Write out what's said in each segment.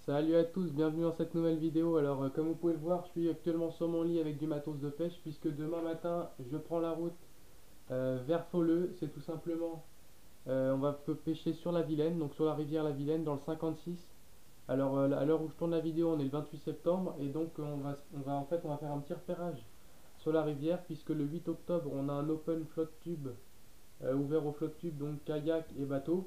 Salut à tous, bienvenue dans cette nouvelle vidéo. Alors comme vous pouvez le voir, je suis actuellement sur mon lit avec du matos de pêche puisque demain matin je prends la route vers Folleux. C'est tout simplement, on va pêcher sur la Vilaine, donc sur la rivière la Vilaine dans le 56. Alors à l'heure où je tourne la vidéo on est le 28 septembre et donc on va faire un petit repérage sur la rivière puisque le 8 octobre on a un open flotte tube ouvert au flotte tube, donc kayak et bateau.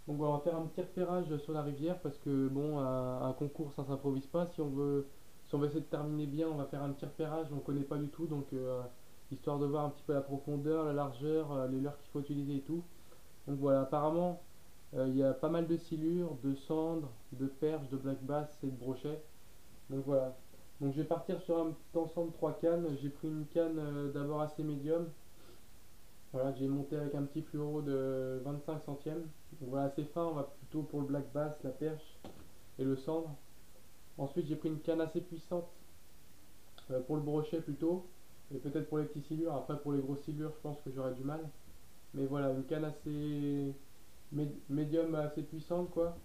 Donc on va faire un petit repérage sur la rivière parce que bon, un concours ça s'improvise pas. Si on veut essayer de terminer bien, on va faire un petit repérage. On connaît pas du tout, donc histoire de voir un petit peu la profondeur, la largeur, les leurres qu'il faut utiliser et tout. Donc voilà, apparemment il y a pas mal de silures, de cendres, de perches, de black bass et de brochets. Donc voilà. Donc je vais partir sur un petit ensemble de 3 cannes. J'ai pris une canne d'abord assez médium. Voilà, j'ai monté avec un petit fluoro de 25 centièmes. Donc voilà, assez fin, on va plutôt pour le black bass, la perche et le cendre. Ensuite, j'ai pris une canne assez puissante pour le brochet plutôt, et peut-être pour les petits silures. Après, pour les gros silures, je pense que j'aurai du mal. Mais voilà, une canne assez médium, assez puissante quoi.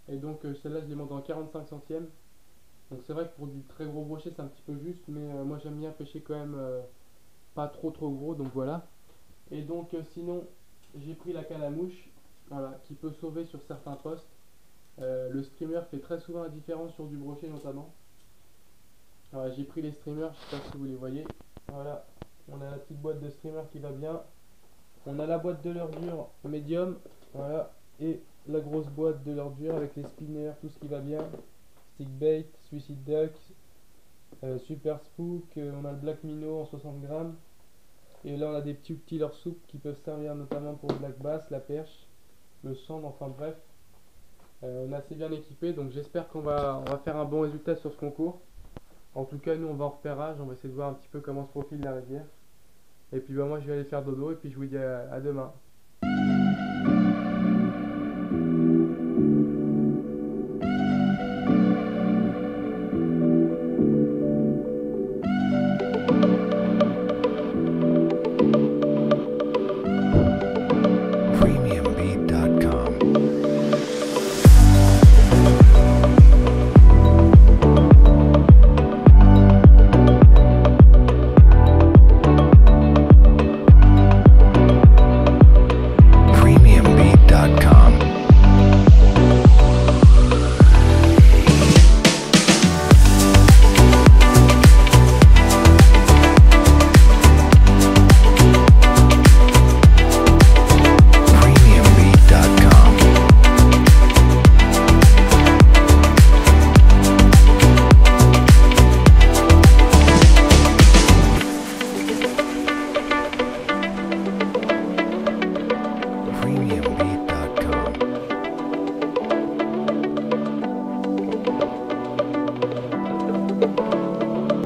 Et donc celle-là, je l'ai montée en 45 centièmes. Donc c'est vrai que pour du très gros brochet, c'est un petit peu juste, mais moi j'aime bien pêcher quand même pas trop gros, donc voilà. Et donc sinon j'ai pris la canne à mouche, voilà, qui peut sauver sur certains postes. Le streamer fait très souvent la différence sur du brochet notamment. Voilà, j'ai pris les streamers, je sais pas si vous les voyez. Voilà, on a la petite boîte de streamer qui va bien. On a la boîte de leurre dure médium, voilà, et la grosse boîte de leurre dure avec les spinners, tout ce qui va bien. Stick bait, suicide duck, super spook, on a le black minnow en 60 grammes. Et là on a des petits leurres souples qui peuvent servir notamment pour le black bass, la perche, le cendre, enfin bref. On est assez bien équipé, donc j'espère qu'on va faire un bon résultat sur ce concours. En tout cas nous on va en repérage, on va essayer de voir un petit peu comment se profile la rivière. Et puis bah, moi je vais aller faire dodo et puis je vous dis à demain.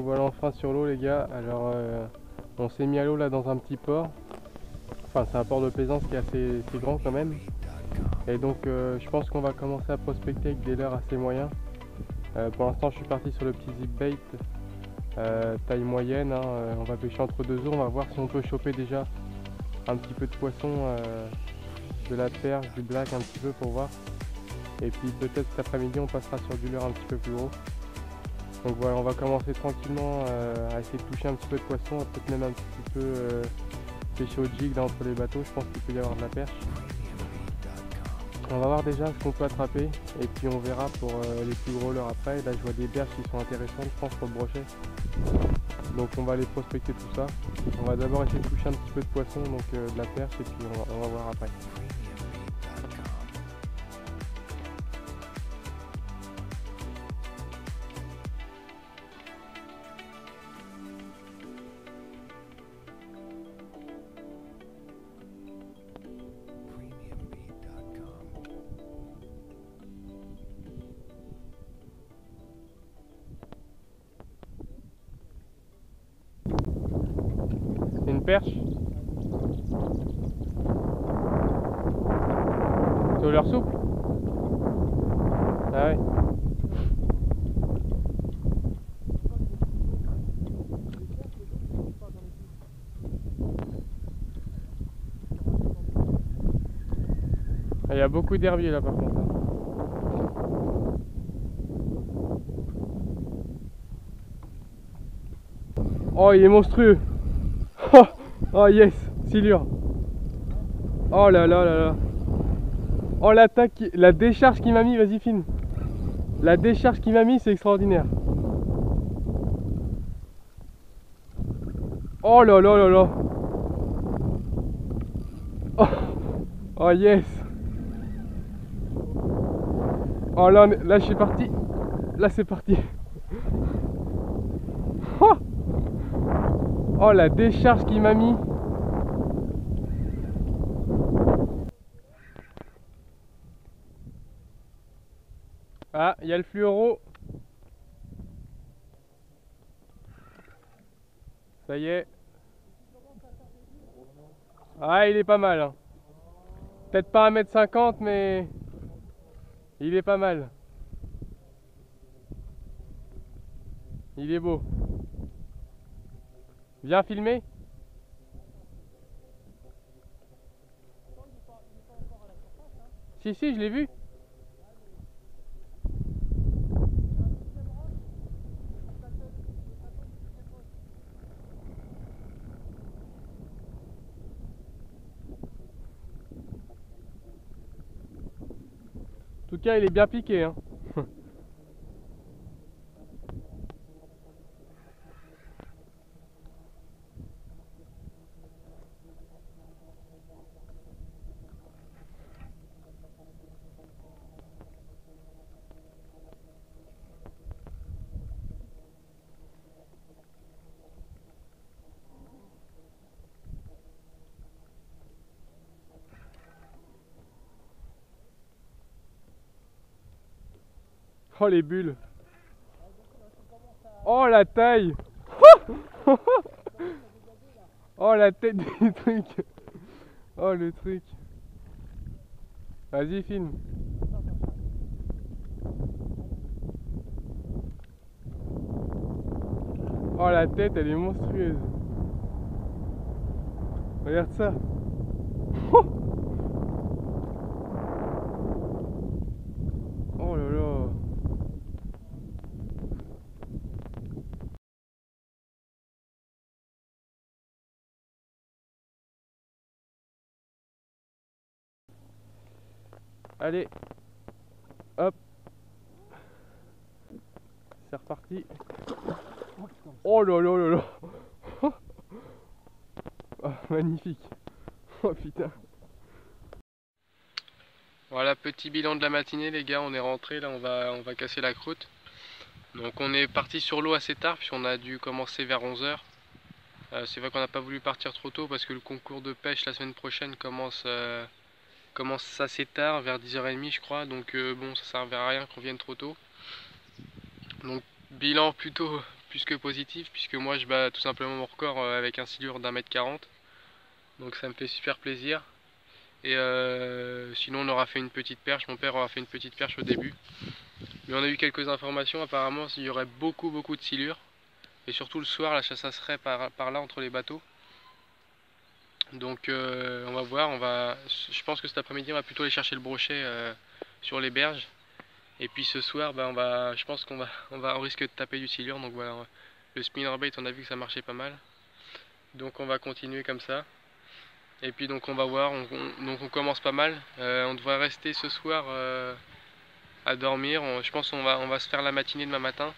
Voilà enfin sur l'eau les gars, alors on s'est mis à l'eau là dans un petit port, enfin c'est un port de plaisance qui est assez grand quand même, et donc je pense qu'on va commencer à prospecter avec des leurres assez moyens. Pour l'instant je suis parti sur le petit zip bait taille moyenne, hein. On va pêcher entre 2 eaux, on va voir si on peut choper déjà un petit peu de poisson, de la perche, du black un petit peu pour voir, et puis peut-être cet après-midi on passera sur du leurre un petit peu plus gros. Donc voilà, on va commencer tranquillement à essayer de toucher un petit peu de poisson, peut-être même un petit peu pêcher au jig là entre les bateaux, je pense qu'il peut y avoir de la perche. On va voir déjà ce qu'on peut attraper et puis on verra pour les plus gros leurres après. Là je vois des berges qui sont intéressantes je pense pour le brochet. Donc on va aller prospecter tout ça. On va d'abord essayer de toucher un petit peu de poisson, donc de la perche, et puis on va voir après. Une perche. C'est au leurre souple. Ah ouais. Il y a beaucoup d'herbiers là par contre. Oh, il est monstrueux. Oh, oh yes, silure. Oh là là là là. Oh l'attaque, la décharge qu'il m'a mis, vas-y filme. La décharge qu'il m'a mis, c'est extraordinaire. Oh là là là là. Oh, oh yes. Oh là, là je suis parti. Là c'est parti. Oh, oh la décharge qu'il m'a mis. Ah, il y a le fluoro. Ça y est. Ah, il est pas mal. Hein. Peut-être pas 1,50 m, mais il est pas mal. Il est beau. Viens filmer. Si, si, je l'ai vu. En tout cas, il est bien piqué. Hein. Oh les bulles. Oh la taille. Oh la tête du truc. Oh le truc. Vas-y filme. Oh la tête elle est monstrueuse. Regarde ça. Oh là là. Allez. Hop. C'est reparti. Oh là là là là. Oh, magnifique. Oh putain. Voilà, petit bilan de la matinée les gars, on est rentré là, on va casser la croûte. Donc on est parti sur l'eau assez tard puisqu'on a dû commencer vers 11 h. C'est vrai qu'on n'a pas voulu partir trop tôt parce que le concours de pêche la semaine prochaine commence assez tard, vers 10h30 je crois. Donc bon, ça servait à rien qu'on vienne trop tôt. Donc bilan plutôt plus que positif puisque moi je bats tout simplement mon record avec un silure d'1,40 m. Donc ça me fait super plaisir. Et sinon on aura fait une petite perche, mon père aura fait une petite perche au début. Mais on a eu quelques informations, apparemment il y aurait beaucoup de silures. Et surtout le soir la chasse serait par là entre les bateaux. Donc on va voir, je pense que cet après-midi on va plutôt aller chercher le brochet sur les berges. Et puis ce soir je pense on risque de taper du silure. Donc voilà, le spinnerbait on a vu que ça marchait pas mal. Donc on va continuer comme ça. Et puis donc on va voir, donc on commence pas mal. On devrait rester ce soir à dormir. Je pense qu'on va se faire la matinée demain matin,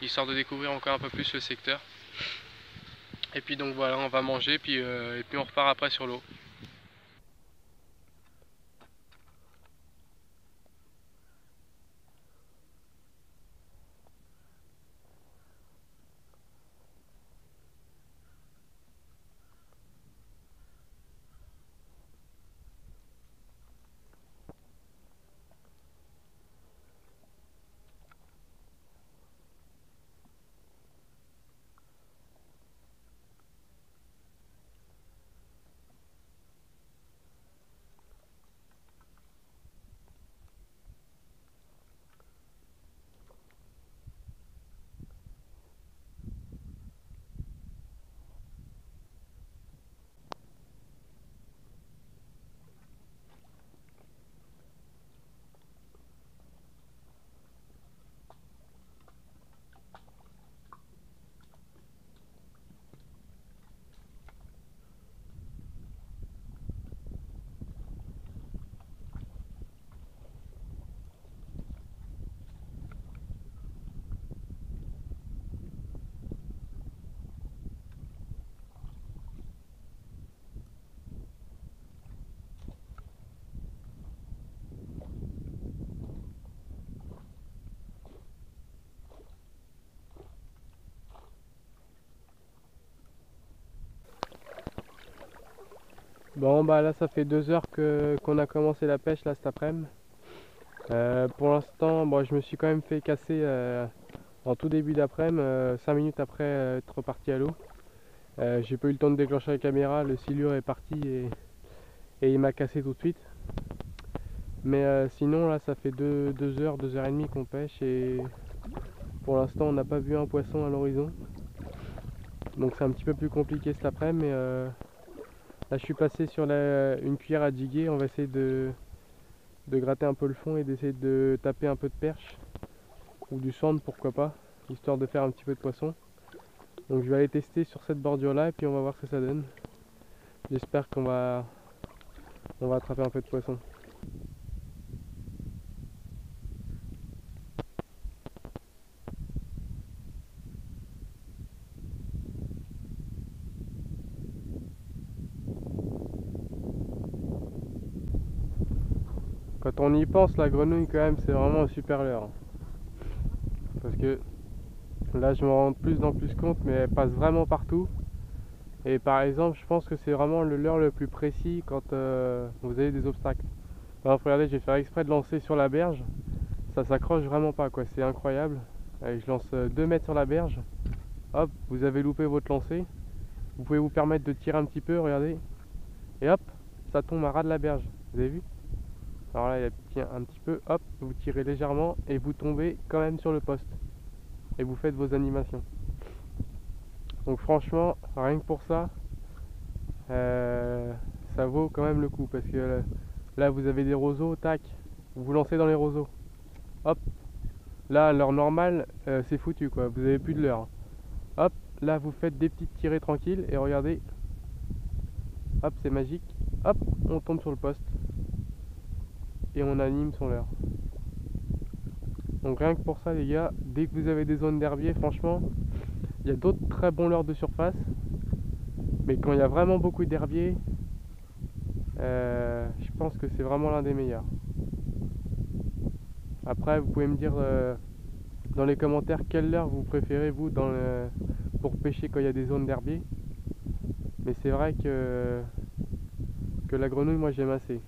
histoire de découvrir encore un peu plus le secteur. Et puis donc voilà, on va manger et puis on repart après sur l'eau. Bon bah là ça fait 2 heures qu'on a commencé la pêche là cet après-midi. Pour l'instant bon, je me suis quand même fait casser en tout début d'après-midi, 5 minutes après être reparti à l'eau. J'ai pas eu le temps de déclencher la caméra, le silure est parti et il m'a cassé tout de suite. Mais sinon là ça fait 2 heures, 2 heures et demie qu'on pêche et pour l'instant on n'a pas vu un poisson à l'horizon. Donc c'est un petit peu plus compliqué cet après-midi mais là je suis passé sur une cuillère à jiguer, on va essayer de gratter un peu le fond et d'essayer de taper un peu de perche ou du sand pourquoi pas, histoire de faire un petit peu de poisson. Donc je vais aller tester sur cette bordure là et puis on va voir ce que ça donne. J'espère on va attraper un peu de poisson. Quand on y pense, la grenouille quand même c'est vraiment un super leurre. Parce que là je me rends de plus en plus compte mais elle passe vraiment partout. Et par exemple je pense que c'est vraiment le leurre le plus précis quand vous avez des obstacles. Par exemple regardez, je vais faire exprès de lancer sur la berge. Ça s'accroche vraiment pas quoi, c'est incroyable. Allez, je lance 2 mètres sur la berge. Hop, vous avez loupé votre lancer. Vous pouvez vous permettre de tirer un petit peu, regardez. Et hop, ça tombe à ras de la berge. Vous avez vu? Alors là, il tient un petit peu, hop, vous tirez légèrement et vous tombez quand même sur le poste. Et vous faites vos animations. Donc franchement, rien que pour ça, ça vaut quand même le coup. Parce que là, vous avez des roseaux, tac, vous vous lancez dans les roseaux. Hop, là, l'heure normale, c'est foutu quoi, vous avez plus de leurre. Hop, là, vous faites des petites tirées tranquilles et regardez, hop, c'est magique. Hop, on tombe sur le poste. Et on anime son leurre. Donc rien que pour ça les gars, dès que vous avez des zones d'herbier, franchement, il y a d'autres très bons leurres de surface. Mais quand il y a vraiment beaucoup d'herbier, je pense que c'est vraiment l'un des meilleurs. Après vous pouvez me dire dans les commentaires quel leurre vous préférez vous pour pêcher quand il y a des zones d'herbier. Mais c'est vrai que la grenouille moi j'aime assez.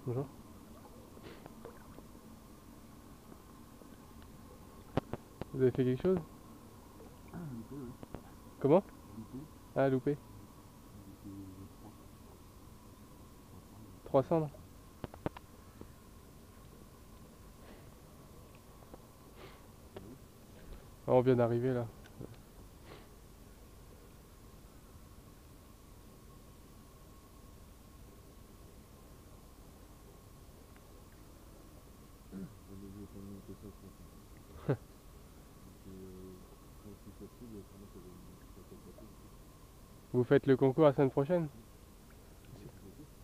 Bonjour. Vous avez fait quelque chose? Ah, loupé, oui. Comment? Loupé. Ah loupé. Loupé 300 là. Ah, on vient d'arriver là. J'en ai vu autant de que ça ce matin. Donc, quand c'est facile, sûrement ça va pas passer. Vous faites le concours la semaine prochaine?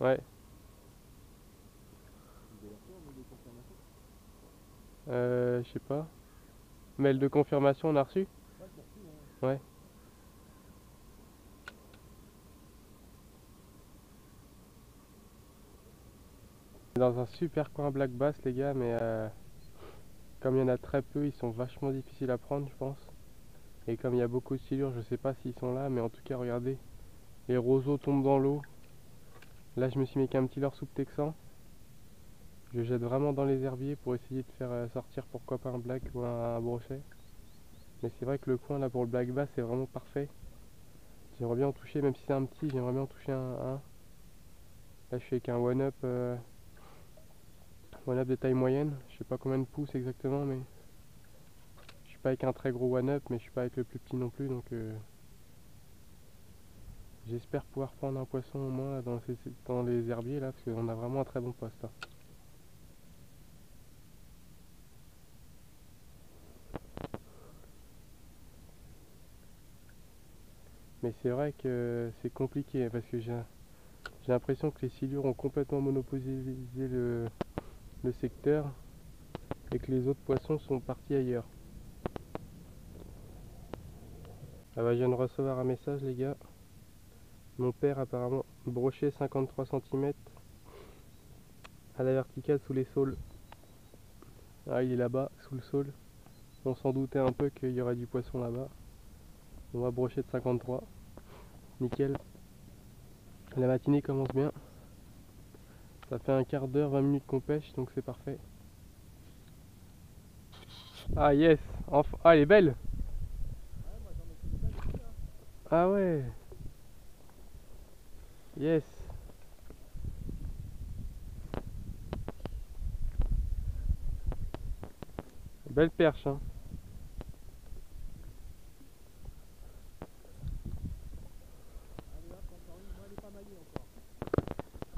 Ouais. Vous allez refaire de confirmation? Je sais pas. Mail de confirmation, on a reçu? Ouais, c'est reçu, hein. Ouais. Dans un super coin Black Bass, les gars, mais comme il y en a très peu, ils sont vachement difficiles à prendre, je pense. Et comme il y a beaucoup de silures, je sais pas s'ils sont là, mais en tout cas, regardez. Les roseaux tombent dans l'eau. Là, je me suis mis qu'un petit leurre soupe texan. Je jette vraiment dans les herbiers pour essayer de faire sortir pourquoi pas un black ou un brochet. Mais c'est vrai que le coin là pour le Black Bass c'est vraiment parfait. J'aimerais bien en toucher, même si c'est un petit, j'aimerais bien en toucher un. Là je suis avec un one-up de taille moyenne. Je sais pas combien de pouces exactement, mais je suis pas avec un très gros one-up, mais je suis pas avec le plus petit non plus, donc j'espère pouvoir prendre un poisson au moins là, dans les herbiers là, parce qu'on a vraiment un très bon poste là. Mais c'est vrai que c'est compliqué parce que j'ai l'impression que les silures ont complètement monopolisé le secteur et que les autres poissons sont partis ailleurs. Ah bah, je viens de recevoir un message les gars. Mon père apparemment broché 53 cm à la verticale sous les saules. Ah, il est là-bas, sous le saule. On s'en doutait un peu qu'il y aurait du poisson là-bas. On va brocher de 53. Nickel. La matinée commence bien. Ça fait un quart d'heure, 20 minutes qu'on pêche, donc c'est parfait. Ah yes, enfin. Ah, elle est belle. Ah ouais. Yes. Belle perche hein.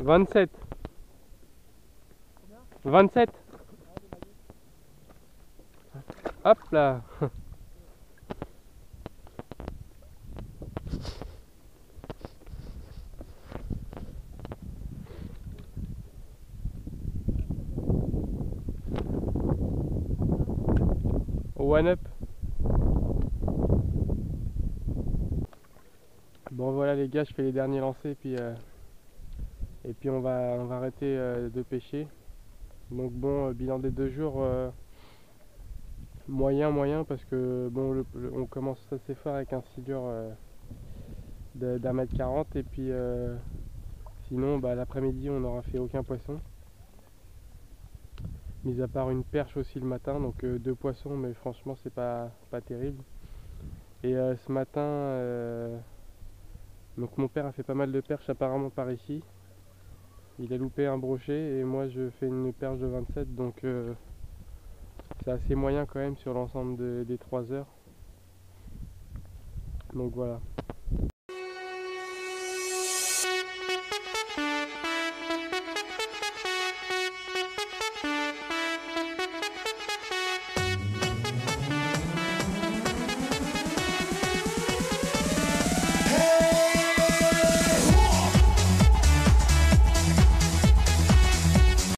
27. 27. Hop là. One up. Bon voilà les gars, je fais les derniers lancers et puis on va arrêter de pêcher. Donc bon, bilan des 2 jours moyen parce que bon on commence assez fort avec un silure d'1,40 m et puis sinon bah, l'après-midi on n'aura fait aucun poisson. Mis à part une perche aussi le matin, donc 2 poissons mais franchement c'est pas terrible. Et ce matin donc mon père a fait pas mal de perches apparemment par ici. Il a loupé un brochet et moi je fais une perche de 27 donc c'est assez moyen quand même sur l'ensemble des 3 heures. Donc voilà.